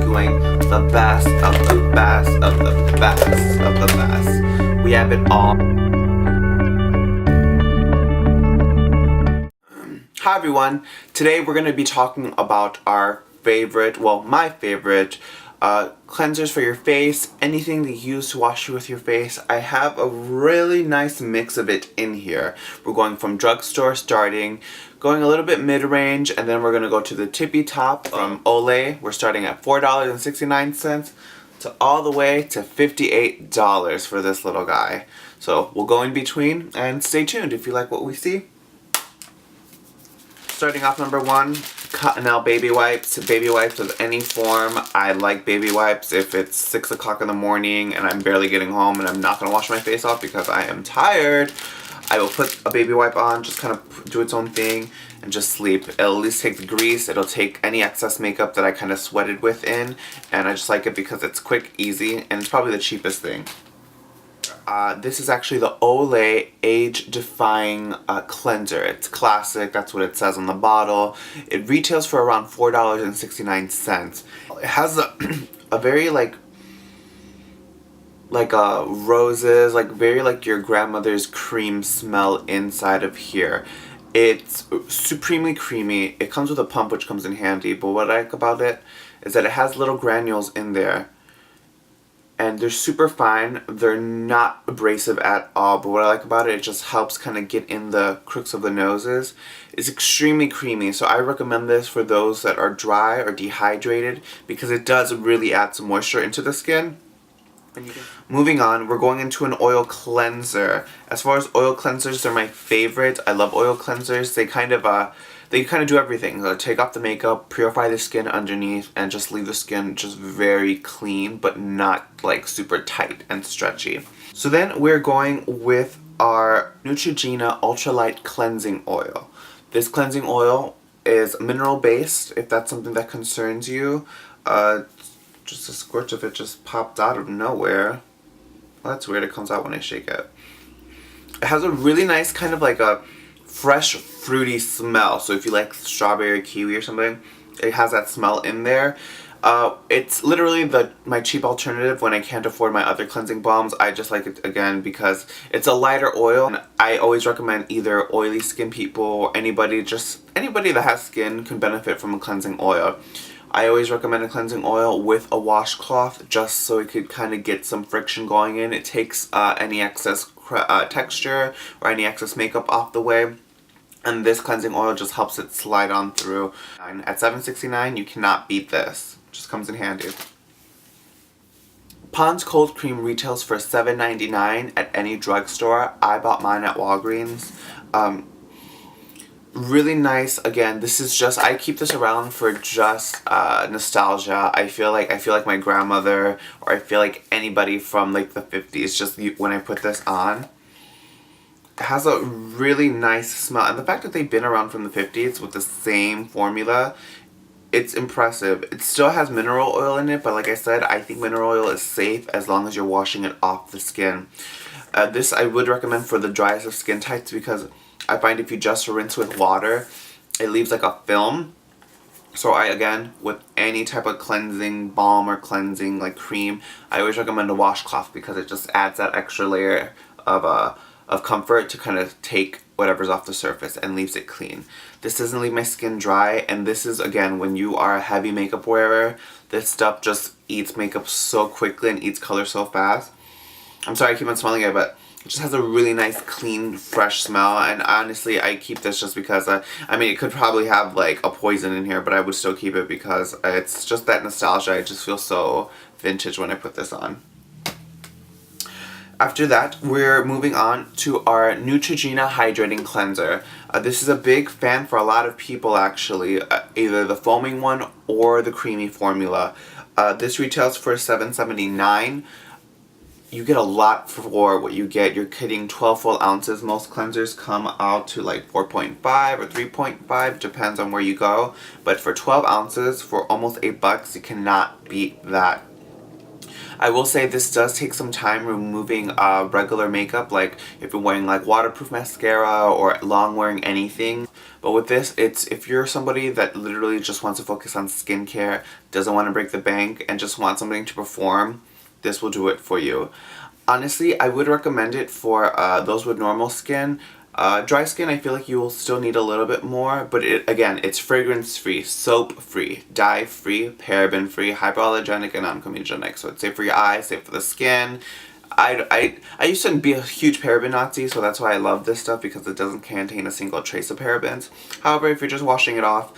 doing the best of the best of the best of the best. We have it all. Hi everyone, today we're going to be talking about our favorite, well my favorite, cleansers for your face, anything that you use to wash with your face. I have a really nice mix of it in here. We're going from drugstore starting, going a little bit mid-range, and then we're going to go to the tippy top from Olay. We're starting at $4.69 to all the way to $58 for this little guy. So we'll go in between and stay tuned if you like what we see. Starting off, number one, Cottonelle baby wipes. Baby wipes of any form. I like baby wipes if it's 6 o'clock in the morning and I'm barely getting home and I'm not going to wash my face off because I am tired. I will put a baby wipe on, just kind of do its own thing and just sleep. It'll at least take the grease. It'll take any excess makeup that I kind of sweated with in, and I just like it because it's quick, easy, and it's probably the cheapest thing. This is actually the Olay Age Defying Cleanser. It's classic, that's what it says on the bottle. It retails for around $4.69. It has a very roses, very like your grandmother's cream smell inside of here. It's supremely creamy. It comes with a pump, which comes in handy, but what I like about it is that it has little granules in there. And they're super fine. They're not abrasive at all, but what I like about it, it just helps kind of get in the crooks of the noses. It's extremely creamy, so I recommend this for those that are dry or dehydrated because it does really add some moisture into the skin. Moving on, we're going into an oil cleanser. As far as oil cleansers, they're my favorite. I love oil cleansers. They kind of do everything. They'll take off the makeup, purify the skin underneath, and just leave the skin just very clean, but not like super tight and stretchy. So then we're going with our Neutrogena Ultralight Cleansing Oil. This cleansing oil is mineral based, if that's something that concerns you. Just a squirt of it just popped out of nowhere. Well, that's weird, it comes out when I shake it. It has a really nice kind of like a fresh fruity smell, so if you like strawberry, kiwi or something, it has that smell in there. It's literally my cheap alternative when I can't afford my other cleansing balms. I just like it again because it's a lighter oil, and I always recommend either oily skin people or anybody that has skin can benefit from a cleansing oil. I always recommend a cleansing oil with a washcloth just so it could kind of get some friction going in. It takes any excess texture or any excess makeup off the way. And this cleansing oil just helps it slide on through. At $7.69, you cannot beat this. Just comes in handy. Pond's Cold Cream retails for $7.99 at any drugstore. I bought mine at Walgreens. Really nice. Again, this is just, I keep this around for just nostalgia. I feel like my grandmother, or I feel like anybody from like the 50s, just when I put this on. It has a really nice smell, and the fact that they've been around from the 50s with the same formula, it's impressive. It still has mineral oil in it, but like I said, I think mineral oil is safe as long as you're washing it off the skin. This I would recommend for the driest of skin types because I find if you just rinse with water, it leaves like a film. So again, with any type of cleansing balm or cleansing like cream, I always recommend a washcloth because it just adds that extra layer of comfort to kind of take whatever's off the surface and leaves it clean. This doesn't leave my skin dry, and this is, again, when you are a heavy makeup wearer, this stuff just eats makeup so quickly and eats color so fast. I'm sorry I keep on smelling it, but it just has a really nice, clean, fresh smell, and honestly, I keep this just because, I mean, it could probably have, like, a poison in here, but I would still keep it because it's just that nostalgia. I just feel so vintage when I put this on. After that, we're moving on to our Neutrogena Hydrating Cleanser. This is a big fan for a lot of people, actually, either the foaming one or the creamy formula. This retails for $7.79. You get a lot for what you get. You're getting 12 full ounces. Most cleansers come out to like 4.5 or 3.5, depends on where you go. But for 12 ounces, for almost $8, you cannot beat that. I will say this does take some time removing regular makeup, like if you're wearing like waterproof mascara or long wearing anything. But with this, it's if you're somebody that literally just wants to focus on skincare, doesn't want to break the bank, and just wants something to perform, this will do it for you. Honestly, I would recommend it for those with normal skin. Dry skin, I feel like you will still need a little bit more, but again, it's fragrance-free, soap-free, dye-free, paraben-free, hypoallergenic, and non-comedogenic. So it's safe for your eyes, safe for the skin. I used to be a huge paraben Nazi, so that's why I love this stuff, because it doesn't contain a single trace of parabens. However, if you're just washing it off,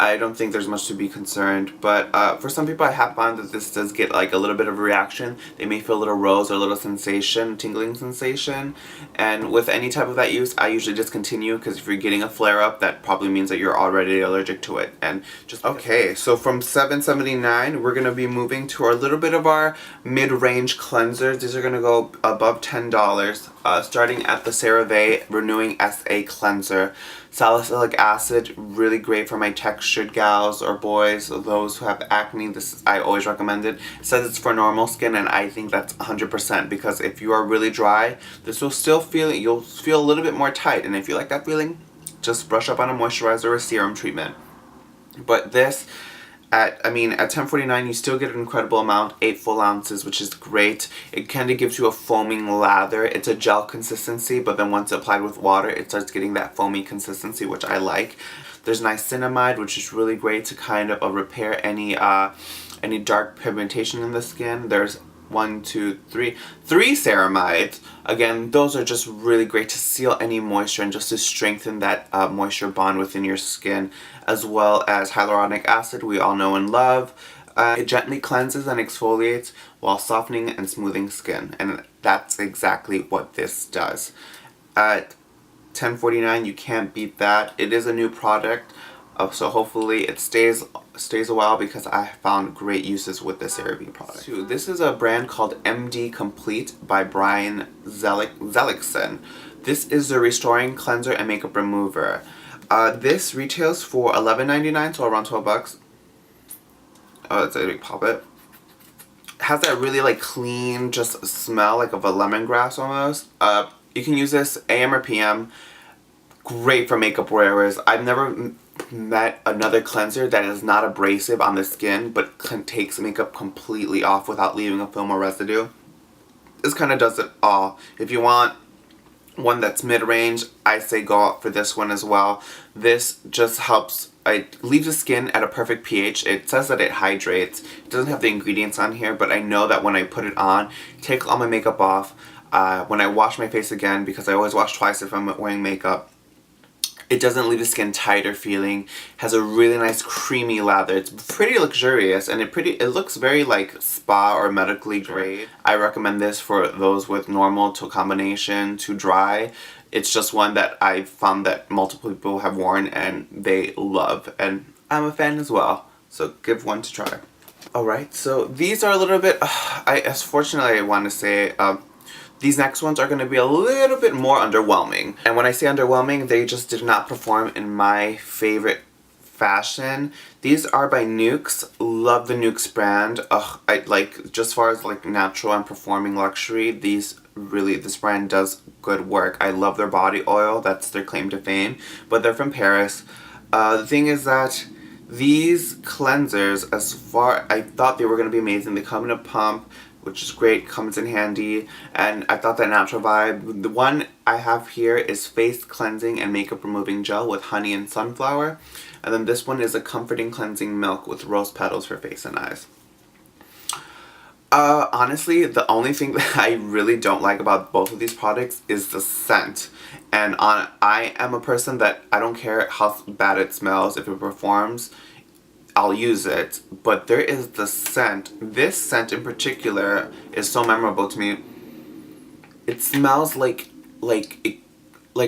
I don't think there's much to be concerned, but for some people I have found that this does get like a little bit of a reaction. They may feel a little rose or a little sensation, tingling sensation, and with any type of that use, I usually discontinue, because if you're getting a flare-up, that probably means that you're already allergic to it. And just okay, so from $7.79, we're gonna be moving to a little bit of our mid-range cleansers. These are gonna go above $10, starting at the CeraVe Renewing SA Cleanser. Salicylic acid, really great for my textured gals or boys, or those who have acne. I always recommend it. It says it's for normal skin, and I think that's 100%, because if you are really dry, this will still you'll feel a little bit more tight, and if you like that feeling, just brush up on a moisturizer or a serum treatment. But this, at $10.49, you still get an incredible amount, 8 full ounces, which is great. It kind of gives you a foaming lather. It's a gel consistency, but then once applied with water, it starts getting that foamy consistency, which I like. There's niacinamide, which is really great to kind of repair any dark pigmentation in the skin. There's three ceramides. Again, those are just really great to seal any moisture and just to strengthen that moisture bond within your skin, as well as hyaluronic acid, we all know and love. It gently cleanses and exfoliates while softening and smoothing skin, and that's exactly what this does. At $10.49, you can't beat that. It is a new product, so hopefully it stays a while, because I found great uses with this CeraVe product. So this is a brand called MD Complete by Brian Zelikson. This is a restoring cleanser and makeup remover. This retails for $11.99, so around $12. Oh, it's a big pop it. Has that really like clean, just smell like of a lemongrass almost. You can use this AM or PM. Great for makeup wearers. I've never met another cleanser that is not abrasive on the skin, but takes makeup completely off without leaving a film or residue. This kind of does it all. If you want one that's mid-range, I say go out for this one as well. This just helps, it leaves the skin at a perfect pH. It says that it hydrates. It doesn't have the ingredients on here, but I know that when I put it on, take all my makeup off, when I wash my face again, because I always wash twice if I'm wearing makeup, it doesn't leave the skin tight or feeling. Has a really nice creamy lather. It's pretty luxurious, and it looks very like spa or medically grade. I recommend this for those with normal to combination to dry. It's just one that I've found that multiple people have worn and they love, and I'm a fan as well. So give one to try. Alright, so these are a little bit, fortunately I want to say, these next ones are going to be a little bit more underwhelming. And when I say underwhelming, they just did not perform in my favorite fashion. These are by Nuxe. Love the Nuxe brand. I like, just as far as like natural and performing luxury, this brand does good work. I love their body oil. That's their claim to fame. But they're from Paris. The thing is that these cleansers, I thought they were going to be amazing. They come in a pump, which is great, comes in handy, and I thought that natural vibe. The one I have here is Face Cleansing and Makeup Removing Gel with honey and sunflower, and then this one is a Comforting Cleansing Milk with rose petals for face and eyes. Honestly, the only thing that I really don't like about both of these products is the scent. And I am a person that I don't care how bad it smells, if it performs, I'll use it, but there is the scent. This scent in particular is so memorable to me. It smells like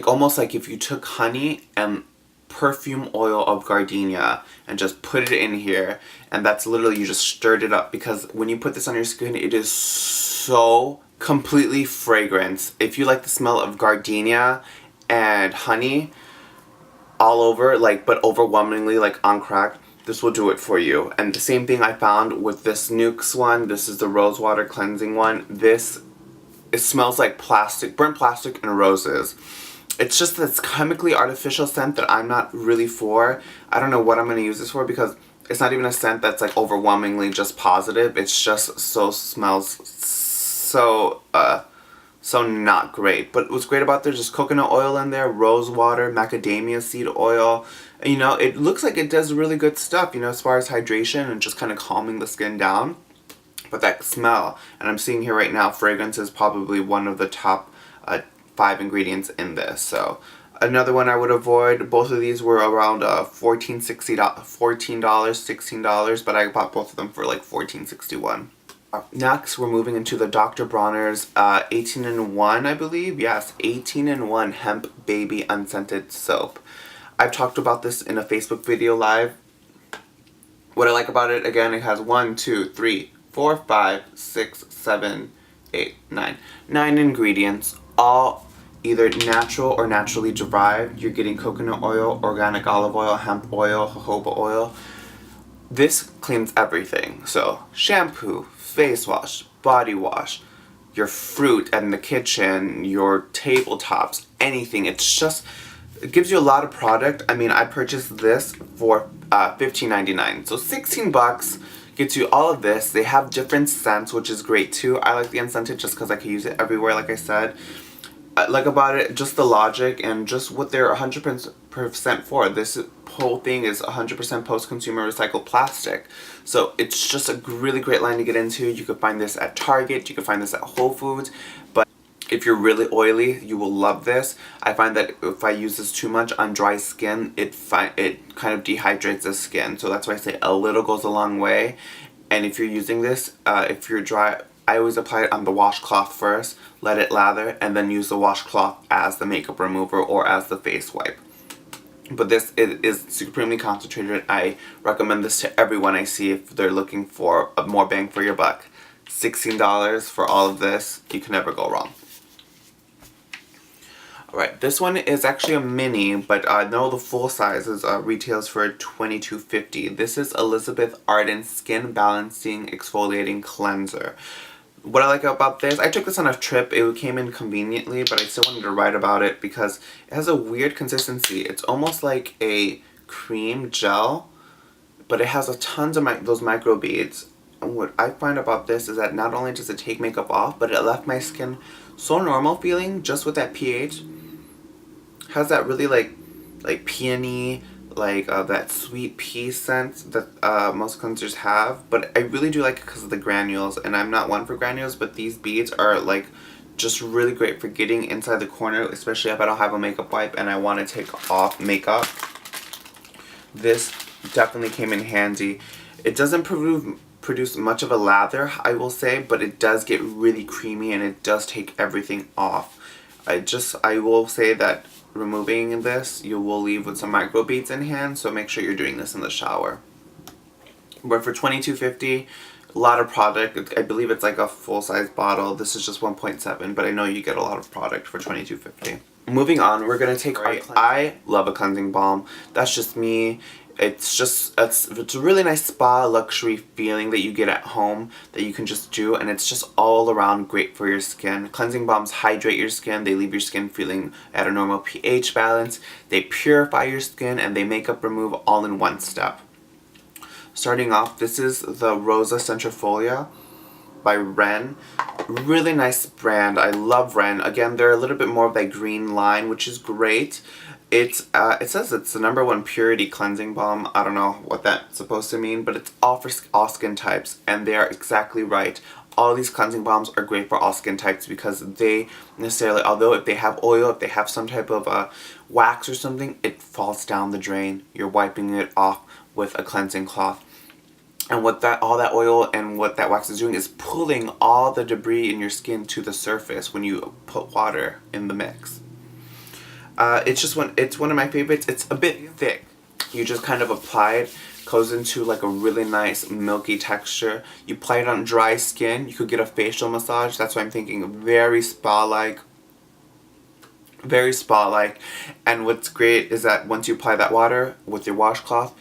almost like if you took honey and perfume oil of gardenia and just put it in here, and that's literally, you just stirred it up, because when you put this on your skin, it is so completely fragrant. If you like the smell of gardenia and honey all over, but overwhelmingly on crack, this will do it for you. And the same thing I found with this Nuxe one. This is the rose water cleansing one. It smells like plastic, burnt plastic and roses. It's just this chemically artificial scent that I'm not really for. I don't know what I'm going to use this for because it's not even a scent that's like overwhelmingly just positive. It's just smells so so not great. But what's great about there's just coconut oil in there, rose water, macadamia seed oil. And, you know, it looks like it does really good stuff, you know, as far as hydration and just kind of calming the skin down. But that smell, and I'm seeing here right now, fragrance is probably one of the top 5 ingredients in this. So another one I would avoid. Both of these were around $14, $16, but I bought both of them for like $14.61. Next, we're moving into the Dr. Bronner's 18-in-1, I believe. Yes, 18-in-1 Hemp Baby Unscented Soap. I've talked about this in a Facebook video live. What I like about it, again, it has 1, 2, 3, 4, 5, 6, 7, 8, 9. 9 ingredients, all either natural or naturally derived. You're getting coconut oil, organic olive oil, hemp oil, jojoba oil. This cleans everything. So, shampoo, face wash, body wash, your fruit in the kitchen, your tabletops, anything. It gives you a lot of product. I mean, I purchased this for $15.99. So $16 gets you all of this. They have different scents, which is great too. I like the unscented just because I can use it everywhere, like I said. I like about it just the logic and just what they're 100% for. This whole thing is 100% post-consumer recycled plastic. So it's just a really great line to get into. You could find this at Target, you could find this at Whole Foods, but if you're really oily, you will love this. I find that if I use this too much on dry skin, it kind of dehydrates the skin. So that's why I say a little goes a long way. And if you're using this, if you're dry, I always apply it on the washcloth first, let it lather, and then use the washcloth as the makeup remover or as the face wipe. But this is supremely concentrated. I recommend this to everyone I see if they're looking for a more bang for your buck. $16 for all of this, you can never go wrong. Alright, this one is actually a mini, but no, the full size is retails for $22.50. This is Elizabeth Arden Skin Balancing Exfoliating Cleanser. What I like about this, I took this on a trip. It came in conveniently, but I still wanted to write about it because it has a weird consistency. It's almost like a cream gel, but it has a tons of those microbeads. And what I find about this is that not only does it take makeup off, but it left my skin so normal feeling just with that pH. Has that really like peony, like that sweet pea scent that most cleansers have, but I really do like it because of the granules, and I'm not one for granules, but these beads are like just really great for getting inside the corner, especially if I don't have a makeup wipe and I want to take off makeup. This definitely came in handy. It doesn't produce much of a lather, I will say, but it does get really creamy and it does take everything off. I will say that removing this, you will leave with some microbeads in hand, so make sure you're doing this in the shower. But for $22.50, a lot of product. I believe it's like a full-size bottle. This is just 1.7, but I know you get a lot of product for $22.50. Moving on, we're going to take I love a cleansing balm. That's just me. It's a really nice spa luxury feeling that you get at home that you can just do, and it's just all around great for your skin. Cleansing balms hydrate your skin, they leave your skin feeling at a normal pH balance, they purify your skin, and they makeup remove all in one step. Starting off, this is the Rosa Centrifolia by Ren. Really nice brand. I love Ren. Again, they're a little bit more of that green line, which is great. It says it's the #1 purity cleansing balm. I don't know what that's supposed to mean, but it's all for all skin types, and they are exactly right. All these cleansing balms are great for all skin types because they necessarily, although if they have oil, if they have some type of wax or something, it falls down the drain. You're wiping it off with a cleansing cloth. And what all that oil and what that wax is doing is pulling all the debris in your skin to the surface when you put water in the mix. It's one of my favorites. It's a bit thick. You just kind of apply it, goes into like a really nice milky texture. You apply it on dry skin. You could get a facial massage. That's why I'm thinking very spa-like. Very spa-like. And what's great is that once you apply that water with your washcloth,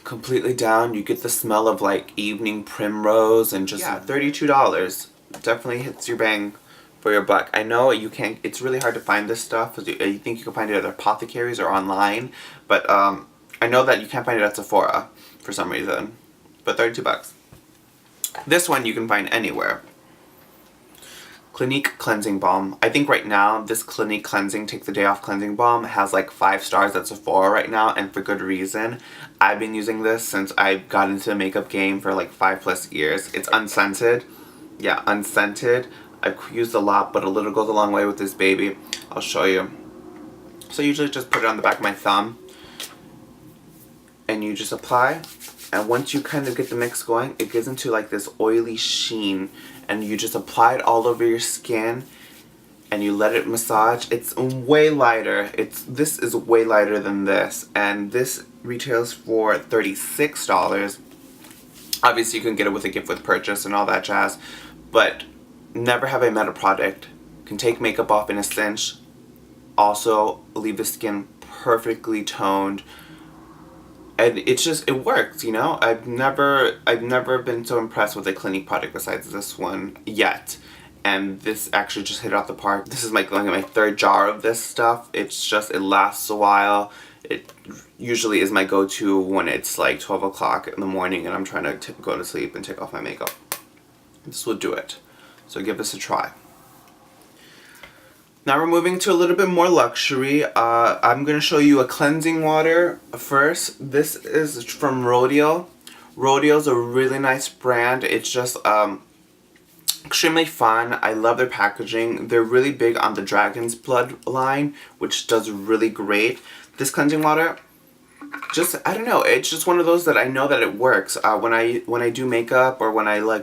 completely down, you get the smell of like evening primrose and just $32. Definitely hits your bang for your buck. I know you can't, it's really hard to find this stuff. You think you can find it at apothecaries or online, but I know that you can't find it at Sephora for some reason. But $32. This one you can find anywhere. Clinique Cleansing Balm. I think right now this Clinique Cleansing Take the Day Off Cleansing Balm has like 5 stars at Sephora right now, and for good reason. I've been using this since I got into the makeup game for like 5+ years. It's unscented. Yeah, unscented. I've used a lot, but a little goes a long way with this baby. I'll show you. So usually just put it on the back of my thumb and you just apply, and once you kind of get the mix going, it gets into like this oily sheen, and you just apply it all over your skin and you let it massage. It's way lighter. This is way lighter than this, and this retails for $36. Obviously you can get it with a gift with purchase and all that jazz, but never have I met a product can take makeup off in a cinch, also leave the skin perfectly toned, and it works, you know? I've never been so impressed with a Clinique product besides this one yet. And this actually just hit it off the park. This is like my 3rd jar of this stuff. It's just, it lasts a while. It usually is my go-to when it's like 12 o'clock in the morning and I'm trying to go to sleep and take off my makeup. This will do it. So give this a try. Now we're moving to a little bit more luxury. I'm going to show you a cleansing water first. This is from Rodeo. Rodeo's a really nice brand. It's just extremely fun. I love their packaging. They're really big on the Dragon's Blood line, which does really great. This cleansing water, just, I don't know, it's just one of those that I know that it works. When I do makeup, or when I was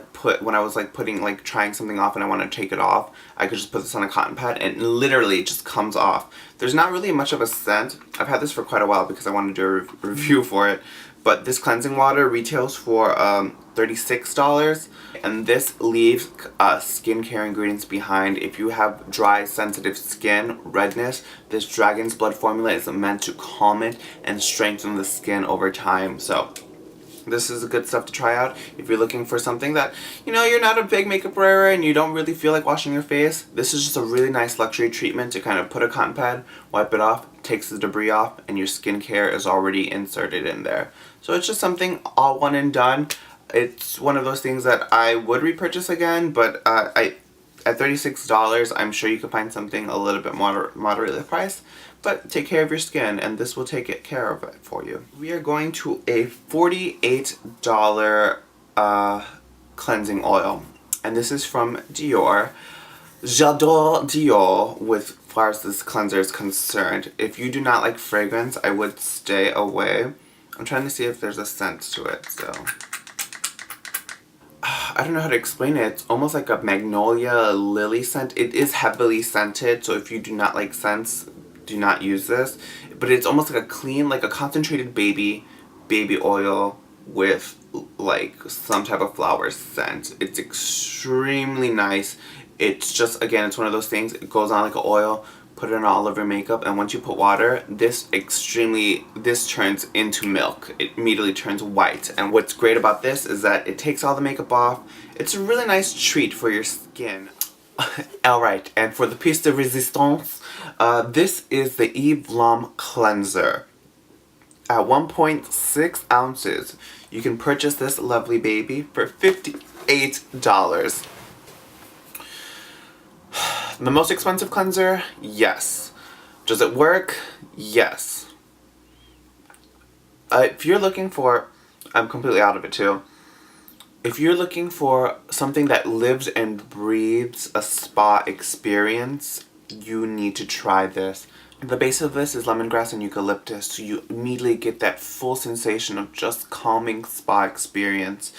trying something off and I want to take it off, I could just put this on a cotton pad and literally it just comes off. There's not really much of a scent. I've had this for quite a while because I wanted to do a review for it. But this cleansing water retails for $36, and this leaves skincare ingredients behind. If you have dry, sensitive skin, redness, this Dragon's Blood formula is meant to calm it and strengthen the skin over time. So this is good stuff to try out if you're looking for something that, you know, you're not a big makeup wearer and you don't really feel like washing your face. This is just a really nice luxury treatment to kind of put a cotton pad, wipe it off, takes the debris off, and your skincare is already inserted in there. So it's just something all one and done. It's one of those things that I would repurchase again, but at $36, I'm sure you could find something a little bit moderately priced. But take care of your skin, and this will take care of it for you. We are going to a $48 cleansing oil, and this is from Dior. J'adore Dior with far as this cleanser is concerned. If you do not like fragrance, I would stay away. I'm trying to see if there's a scent to it, so I don't know how to explain it. It's almost like a magnolia lily scent. It is heavily scented, so if you do not like scents, do not use this. But it's almost like a clean, like a concentrated baby oil with like some type of flower scent. It's extremely nice. It's just, again, it's one of those things, it goes on like an oil, put it on all of your makeup, and once you put water, this turns into milk. It immediately turns white. And what's great about this is that it takes all the makeup off. It's a really nice treat for your skin. Alright, and for the piece de resistance, this is the Eve Lom Cleanser. At 1.6 ounces, you can purchase this lovely baby for $58. The most expensive cleanser? Yes. Does it work? Yes. If you're looking for... I'm completely out of it too. If you're looking for something that lives and breathes a spa experience, you need to try this. The base of this is lemongrass and eucalyptus, so you immediately get that full sensation of just calming spa experience.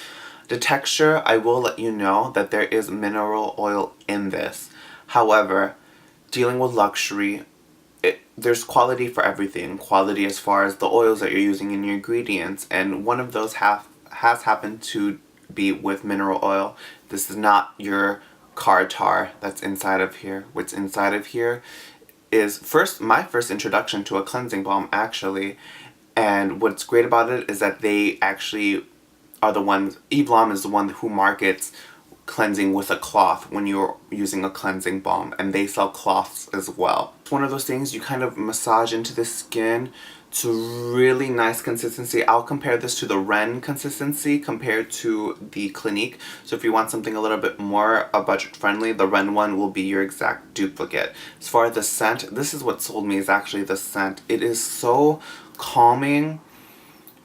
The texture, I will let you know that there is mineral oil in this. However, dealing with luxury, there's quality for everything. Quality as far as the oils that you're using in your ingredients, and one of those has happened to be with mineral oil. This is not your car tar that's inside of here. What's inside of here is my first introduction to a cleansing balm, actually. And what's great about it is that they actually are the ones, Eve Lom is the one who markets cleansing with a cloth when you're using a cleansing balm, and they sell cloths as well. It's one of those things you kind of massage into the skin to really nice consistency. I'll compare this to the Ren consistency compared to the Clinique. So if you want something a little bit more budget friendly, the Ren one will be your exact duplicate. As far as the scent, this is what sold me, is actually the scent. It is so calming,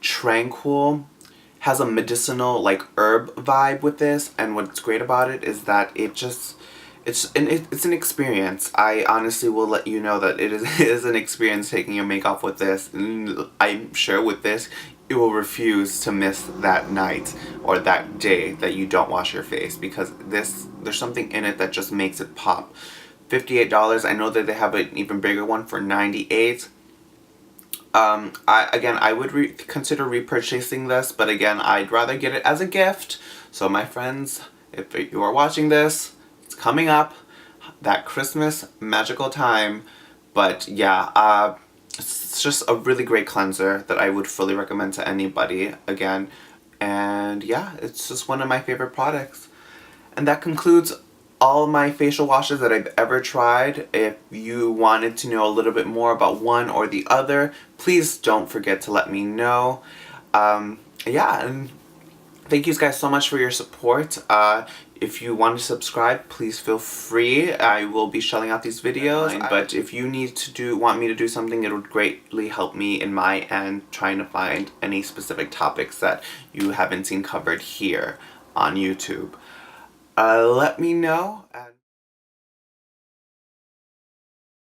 tranquil, has a medicinal like herb vibe with this, and what's great about it is that it's an experience. I honestly will let you know that it is an experience taking your makeup with this. And I'm sure with this you will refuse to miss that night or that day that you don't wash your face, because there's something in it that just makes it pop. $58. I know that they have an even bigger one for $98. I would consider repurchasing this, but again, I'd rather get it as a gift. So my friends, if you are watching this, it's coming up, that Christmas magical time. But yeah, it's just a really great cleanser that I would fully recommend to anybody, again. And yeah, it's just one of my favorite products. And that concludes all my facial washes that I've ever tried. If you wanted to know a little bit more about one or the other, please don't forget to let me know. Yeah, and thank you guys so much for your support. If you want to subscribe, please feel free. I will be shelling out these videos. But if you want me to do something, it would greatly help me in my end trying to find any specific topics that you haven't seen covered here on YouTube. Let me know.